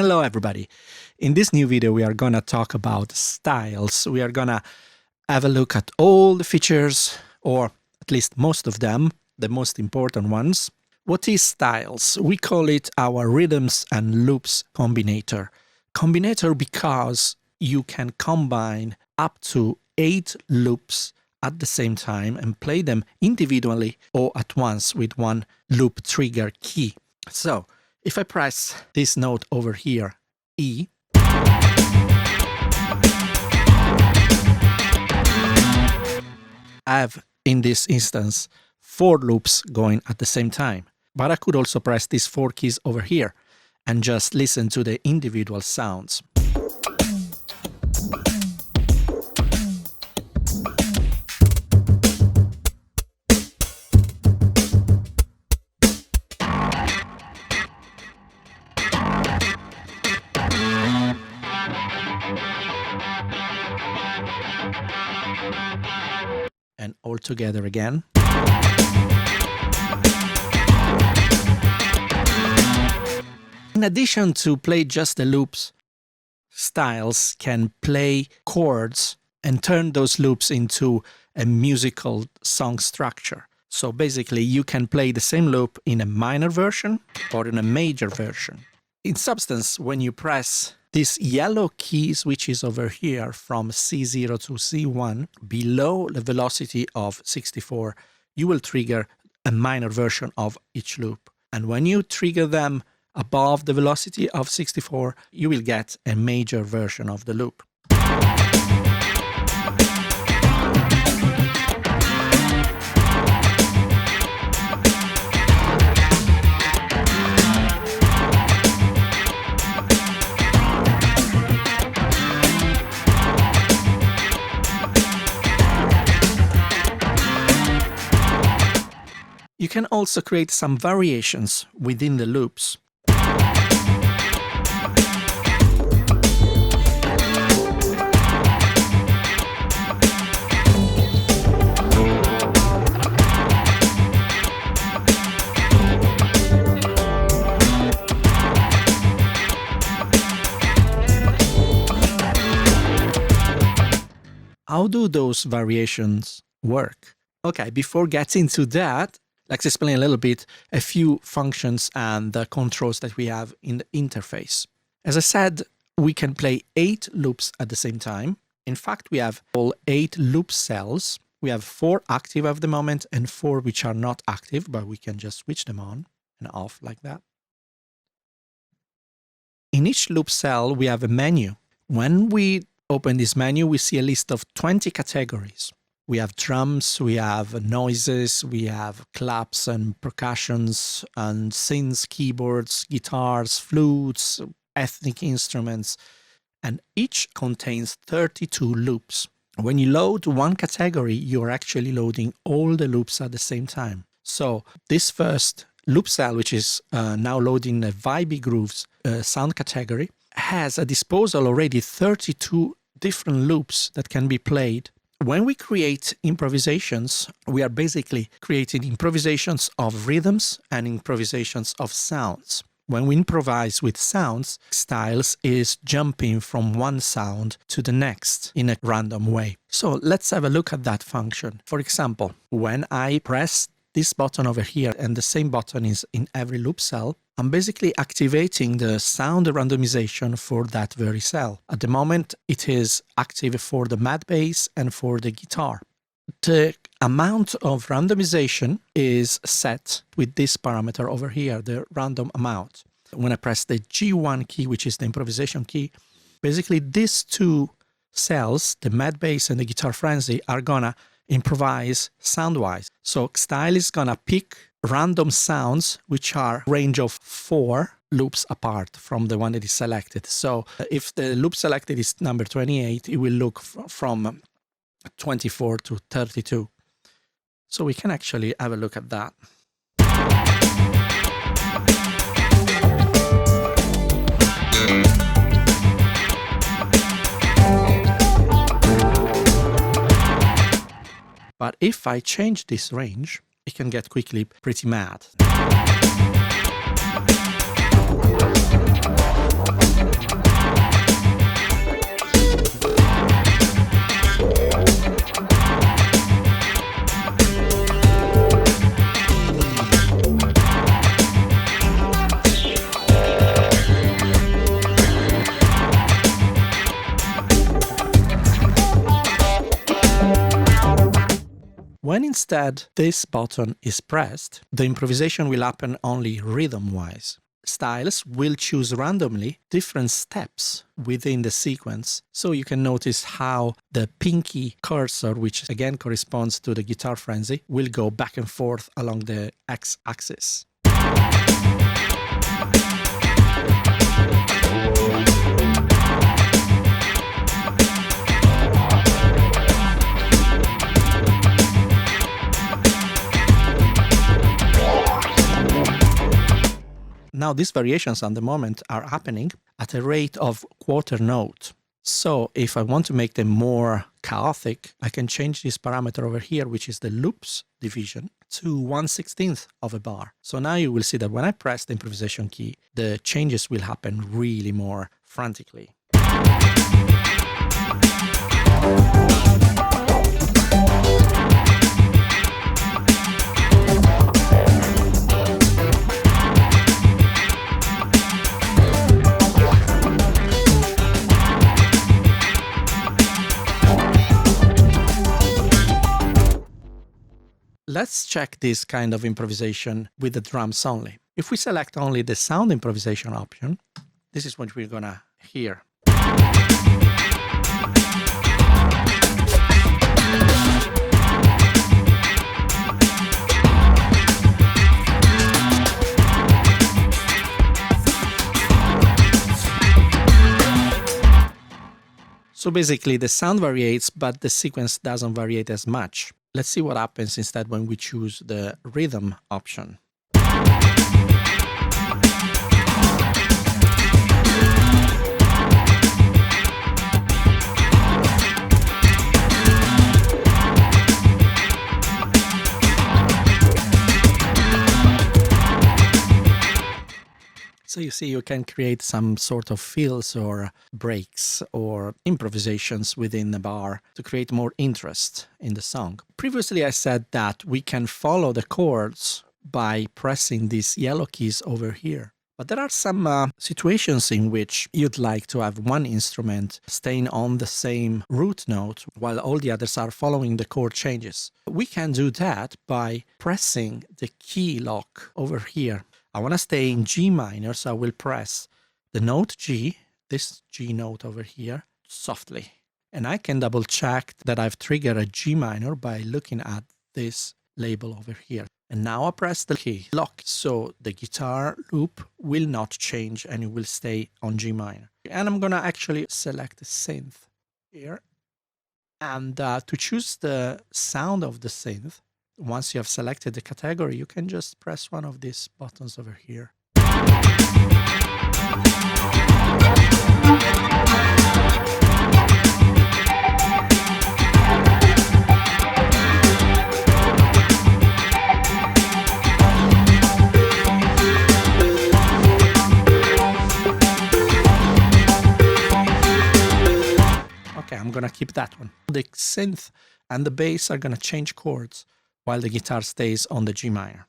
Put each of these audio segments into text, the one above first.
Hello everybody. In this new video we are gonna talk about styles. We are gonna have a look at all the features, or at least most of them, the most important ones. What is styles? We call it our rhythms and loops combinator. Combinator because you can combine up to 8 loops at the same time and play them individually or at once with one loop trigger key. So if I press this note over here, E, I have, in this instance, 4 loops going at the same time. But I could also press these 4 keys over here and just listen to the individual sounds. And all together again. In addition to play just the loops, styles can play chords and turn those loops into a musical song structure. So basically you can play the same loop in a minor version or in a major version. In substance, when you press this yellow key switches over here from C0 to C1 below the velocity of 64, you will trigger a minor version of each loop. And when you trigger them above the velocity of 64, you will get a major version of the loop. You can also create some variations within the loops. How do those variations work? Okay, before getting to that, let's explain a little bit a few functions and the controls that we have in the interface. As I said, we can play 8 loops at the same time. In fact, we have all 8 loop cells. We have 4 active at the moment and 4 which are not active, but we can just switch them on and off like that. In each loop cell, we have a menu. When we open this menu, we see a list of 20 categories. We have drums, we have noises, we have claps and percussions and synths, keyboards, guitars, flutes, ethnic instruments, and each contains 32 loops. When you load one category, you're actually loading all the loops at the same time. So this first loop cell, which is now loading the Vibey Grooves sound category, has at disposal already 32 different loops that can be played. When we create improvisations, we are basically creating improvisations of rhythms and improvisations of sounds. When we improvise with sounds, styles is jumping from one sound to the next in a random way. So let's have a look at that function. For example, when I press this button over here, and the same button is in every loop cell, I'm basically activating the sound randomization for that very cell. At the moment, it is active for the mad bass and for the guitar. The amount of randomization is set with this parameter over here, the random amount. When I press the G1 key, which is the improvisation key, basically these 2 cells, the mad bass and the guitar frenzy, are gonna improvise sound-wise. So XTYLES is gonna pick random sounds which are range of 4 loops apart from the one that is selected. So if the loop selected is number 28, it will look from 24 to 32. So we can actually have a look at that. But if I change this range, it can get quickly pretty mad. instead this button is pressed, the improvisation will happen only rhythm-wise. XTYLES will choose randomly different steps within the sequence, so you can notice how the pinky cursor, which again corresponds to the guitar frenzy, will go back and forth along the x-axis. Now these variations at the moment are happening at a rate of quarter note. So if I want to make them more chaotic, I can change this parameter over here, which is the loops division, to 1/16 of a bar. So now you will see that when I press the improvisation key, the changes will happen really more frantically. Let's check this kind of improvisation with the drums only. If we select only the sound improvisation option, this is what we're gonna hear. So basically the sound varies, but the sequence doesn't vary as much. Let's see what happens instead when we choose the rhythm option. So you see, you can create some sort of fills or breaks or improvisations within the bar to create more interest in the song. Previously, I said that we can follow the chords by pressing these yellow keys over here. But there are some situations in which you'd like to have one instrument staying on the same root note while all the others are following the chord changes. We can do that by pressing the key lock over here. I want to stay in G minor, so I will press the note G, this G note over here, softly. And I can double check that I've triggered a G minor by looking at this label over here. And now I press the key lock, so the guitar loop will not change and it will stay on G minor. And I'm going to actually select the synth here. And to choose the sound of the synth, once you have selected the category, you can just press one of these buttons over here. Okay, I'm gonna keep that one. The synth and the bass are gonna change chords while the guitar stays on the G minor.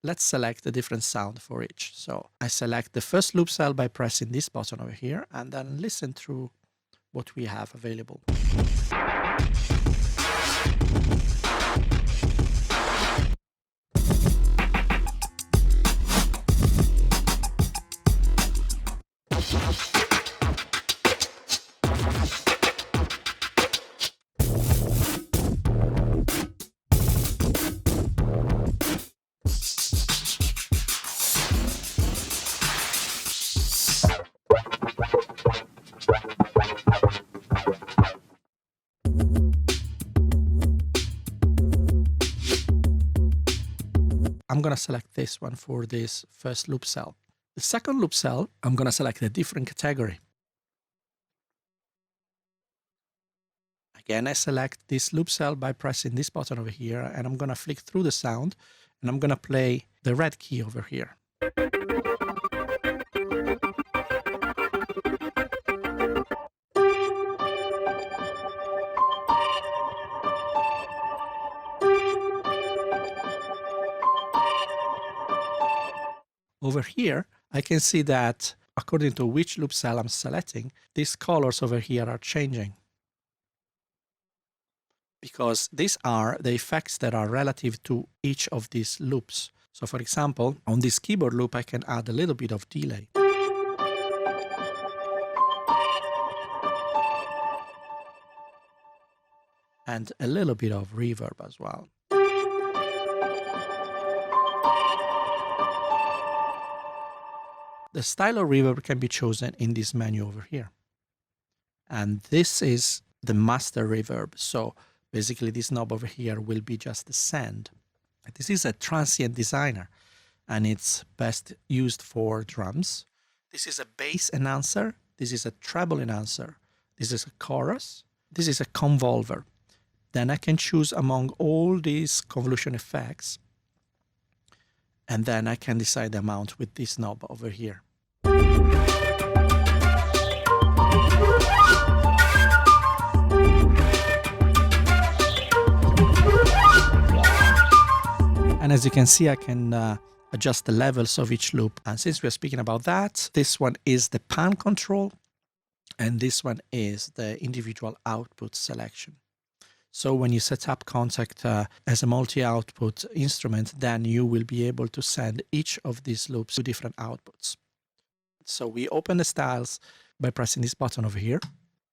Let's select a different sound for each. So I select the first loop cell by pressing this button over here and then listen through what we have available. I'm going to select this one for this first loop cell. The second loop cell, I'm going to select a different category. Again, I select this loop cell by pressing this button over here, and I'm going to flick through the sound, and I'm going to play the red key over here. Over here, I can see that according to which loop cell I'm selecting, these colors over here are changing, because these are the effects that are relative to each of these loops. So for example, on this keyboard loop, I can add a little bit of delay. And a little bit of reverb as well. The style of reverb can be chosen in this menu over here. And this is the master reverb. So basically this knob over here will be just the send. This is a transient designer, and it's best used for drums. This is a bass enhancer. This is a treble enhancer. This is a chorus. This is a convolver. Then I can choose among all these convolution effects, and then I can decide the amount with this knob over here. And as you can see, I can adjust the levels of each loop. And since we are speaking about that, this one is the pan control, and this one is the individual output selection. So when you set up Kontakt as a multi-output instrument, then you will be able to send each of these loops to different outputs. So we open the styles by pressing this button over here.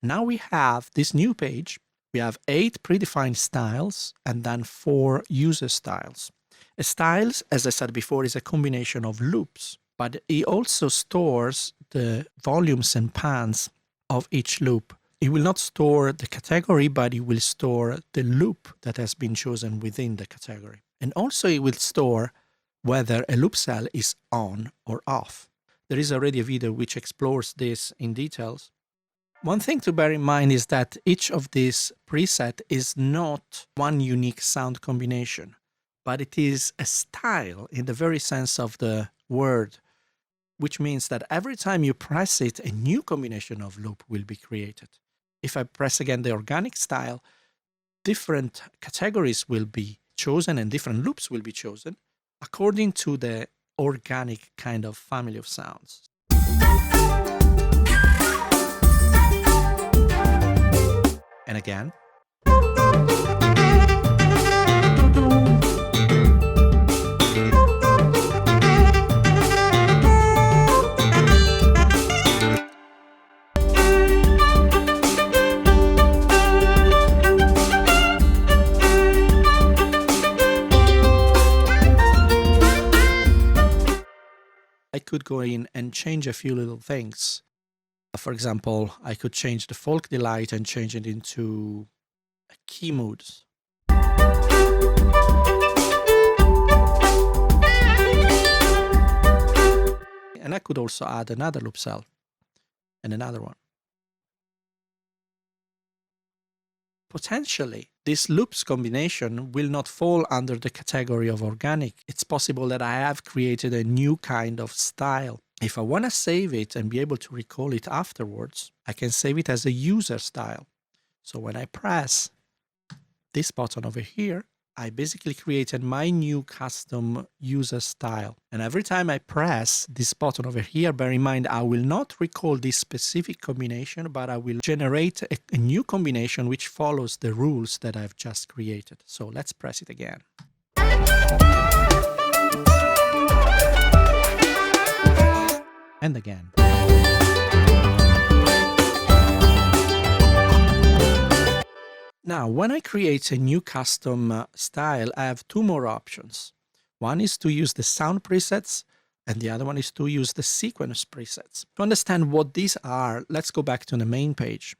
Now we have this new page. We have 8 predefined styles and then 4 user styles. A styles, as I said before, is a combination of loops, but it also stores the volumes and pans of each loop. It will not store the category, but it will store the loop that has been chosen within the category. And also it will store whether a loop cell is on or off. There is already a video which explores this in details. One thing to bear in mind is that each of these presets is not one unique sound combination, but it is a style in the very sense of the word, which means that every time you press it, a new combination of loop will be created. If I press again the organic style, different categories will be chosen and different loops will be chosen according to the organic kind of family of sounds. And again. I could go in and change a few little things. For example, I could change the folk delight and change it into a key mood. And I could also add another loop cell and another one. Potentially, this loops combination will not fall under the category of organic. It's possible that I have created a new kind of style. If I want to save it and be able to recall it afterwards, I can save it as a user style. So when I press this button over here, I basically created my new custom user style. And every time I press this button over here, bear in mind, I will not recall this specific combination, but I will generate a new combination which follows the rules that I've just created. So let's press it again. And again. Now, when I create a new custom style, I have 2 more options. One is to use the sound presets, and the other one is to use the sequence presets. To understand what these are, let's go back to the main page.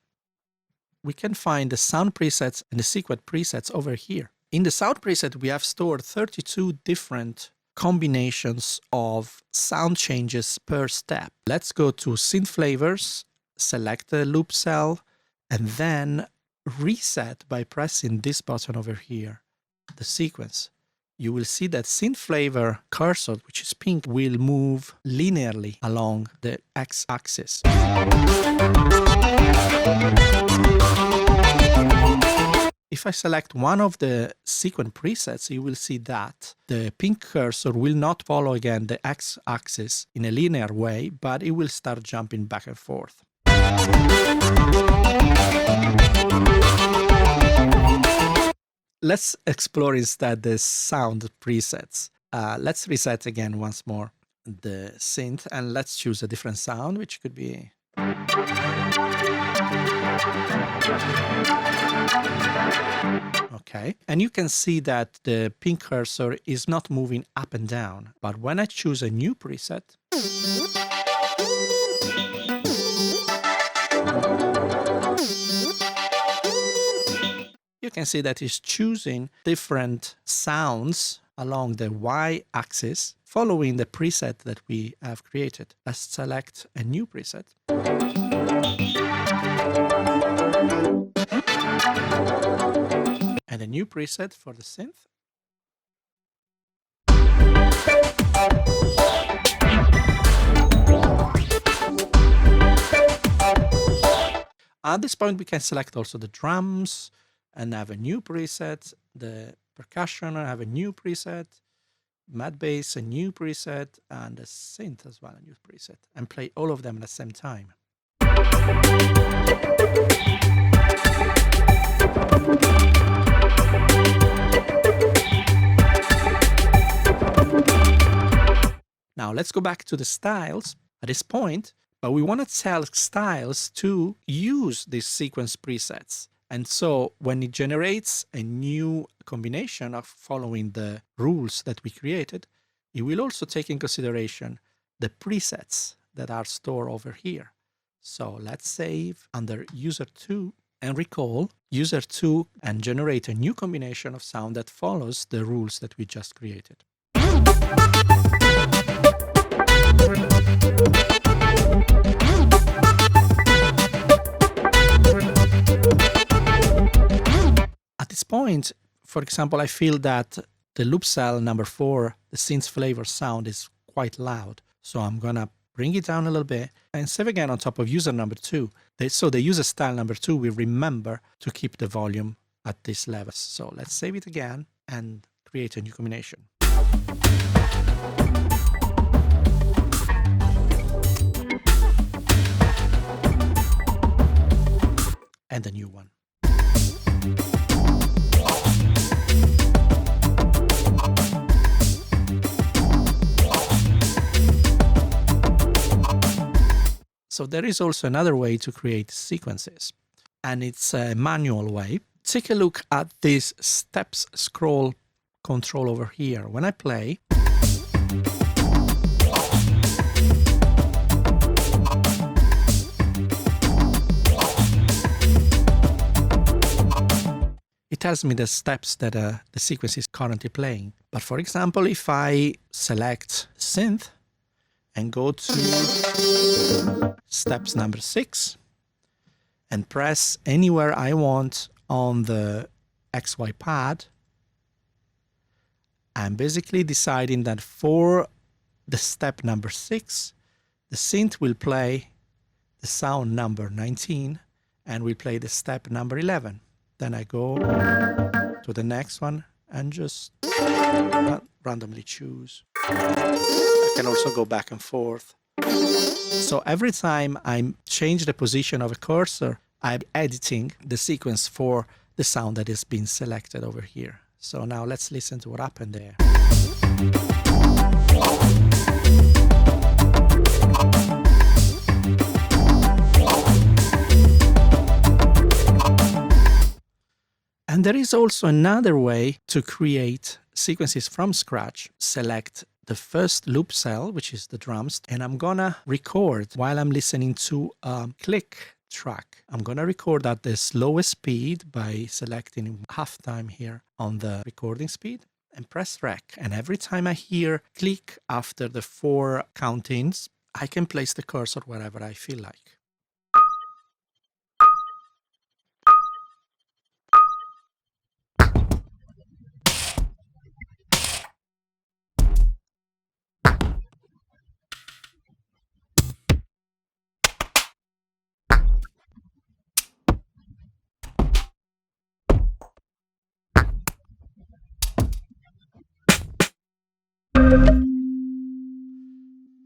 We can find the sound presets and the sequence presets over here. In the sound preset, we have stored 32 different combinations of sound changes per step. Let's go to Synth Flavors, select the loop cell, and then reset by pressing this button over here, the sequence. You will see that Synth Flavor cursor, which is pink, will move linearly along the x-axis. If I select one of the sequence presets, you will see that the pink cursor will not follow again the x-axis in a linear way, but it will start jumping back and forth. Let's explore instead the sound presets. Let's reset again once more the synth, and let's choose a different sound, which could be... Okay, and you can see that the pink cursor is not moving up and down, but when I choose a new preset, you can see that it's choosing different sounds along the y-axis following the preset that we have created. Let's select a new preset. And a new preset for the synth. At this point, we can select also the drums and have a new preset, the percussion, have a new preset, mad bass, a new preset, and the synth as well, a new preset, and play all of them at the same time. Now let's go back to the styles at this point, but we want to tell XTYLES to use these sequence presets. And so when it generates a new combination of following the rules that we created, it will also take in consideration the presets that are stored over here. So let's save under user2 and recall user2 and generate a new combination of sound that follows the rules that we just created. At this point, for example, I feel that the loop cell number 4, the synth flavor sound, is quite loud. So I'm gonna bring it down a little bit and save again on top of user number 2. So the user style number 2 will remember to keep the volume at this level. So let's save it again and create a new combination. And a new one. So there is also another way to create sequences, and it's a manual way. Take a look at this steps scroll control over here. When I play, it tells me the steps that the sequence is currently playing. But for example, if I select synth and go to steps number 6 and press anywhere I want on the XY pad, I'm basically deciding that for the step number 6, the synth will play the sound number 19 and will play the step number 11. Then I go to the next one and just randomly choose. I can also go back and forth. So every time I change the position of a cursor, I'm editing the sequence for the sound that has been selected over here. So now let's listen to what happened there. And there is also another way to create sequences from scratch. Select the first loop cell, which is the drums, and I'm gonna record while I'm listening to a click track. I'm gonna record at the slowest speed by selecting halftime here on the recording speed. and press rec. And every time I hear click after the 4 countings, I can place the cursor wherever I feel like.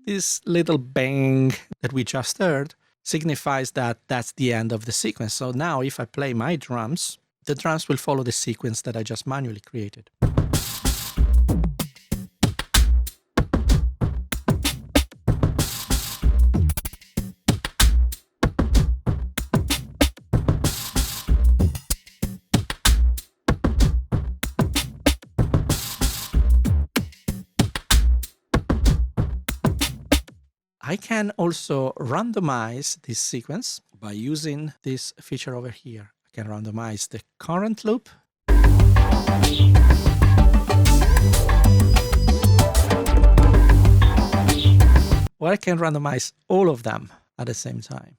This little bang that we just heard signifies that that's the end of the sequence. So now if I play my drums, the drums will follow the sequence that I just manually created. I can also randomize this sequence by using this feature over here. I can randomize the current loop. Or I can randomize all of them at the same time.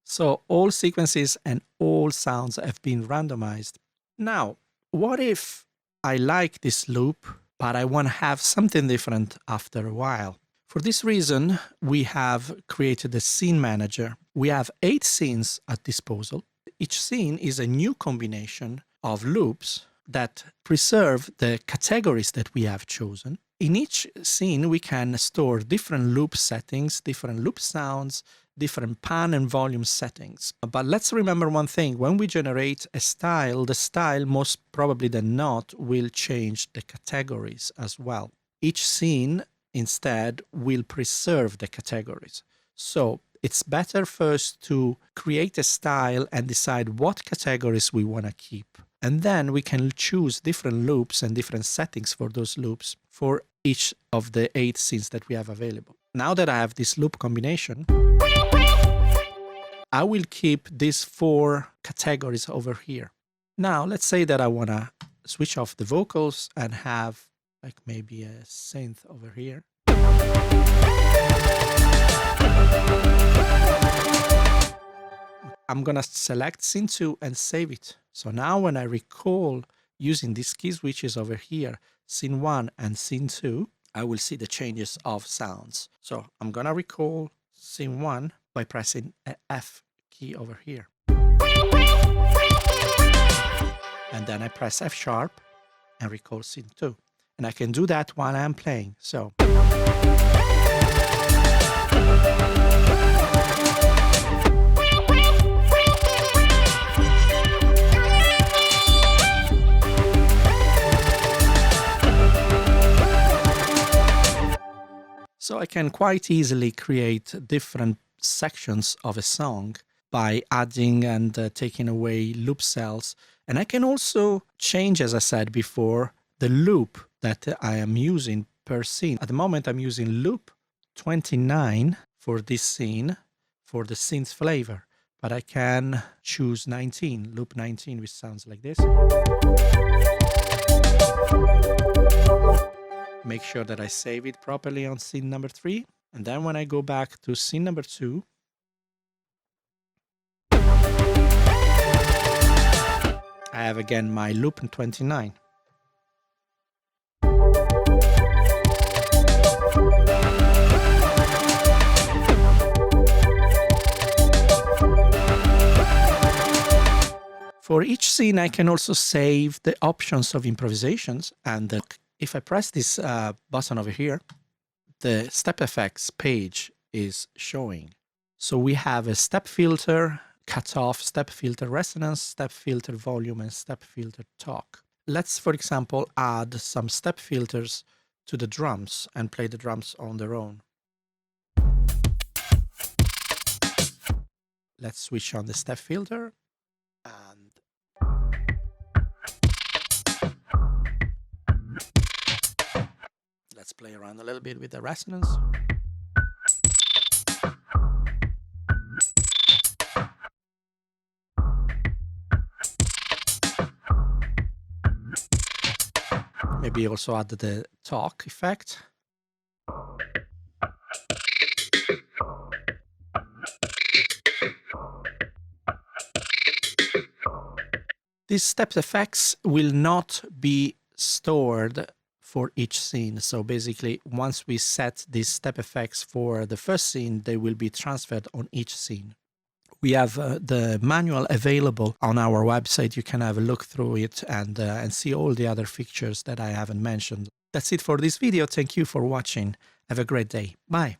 So all sequences and all sounds have been randomized. Now, what if I like this loop, but I want to have something different after a while? For this reason, we have created a scene manager. We have 8 scenes at disposal. Each scene is a new combination of loops that preserve the categories that we have chosen. In each scene, we can store different loop settings, different loop sounds, different pan and volume settings. But let's remember one thing: when we generate a style, the style most probably than not will change the categories as well. Each scene instead will preserve the categories. So it's better first to create a style and decide what categories we want to keep. And then we can choose different loops and different settings for those loops for each of the 8 scenes that we have available. Now that I have this loop combination, I will keep these 4 categories over here. Now, let's say that I want to switch off the vocals and have like maybe a synth over here. I'm going to select scene 2 and save it. So now when I recall using these key switches over here, scene 1 and scene 2, I will see the changes of sounds. So I'm going to recall scene 1 by pressing an F key over here. And then I press F sharp and recall scene 2. And I can do that while I'm playing. So. So I can quite easily create different sections of a song by adding and taking away loop cells. And I can also change, as I said before, the loop that I am using per scene. At the moment, I'm using loop 29 for this scene, for the scene's flavor. But I can choose 19, loop 19, which sounds like this. Make sure that I save it properly on scene number 3. And then when I go back to scene number 2, I have again my loop 29. For each scene, I can also save the options of improvisations. And if I press this button over here, the step effects page is showing. So we have a step filter, cutoff, step filter resonance, step filter volume, and step filter talk. Let's, for example, add some step filters to the drums and play the drums on their own. Let's switch on the step filter and let's play around a little bit with the resonance. Maybe also add the talk effect. These step effects will not be stored for each scene. So basically, once we set these step effects for the first scene, they will be transferred on each scene. We have the manual available on our website. You can have a look through it and see all the other features that I haven't mentioned. That's it for this video. Thank you for watching. Have a great day. Bye.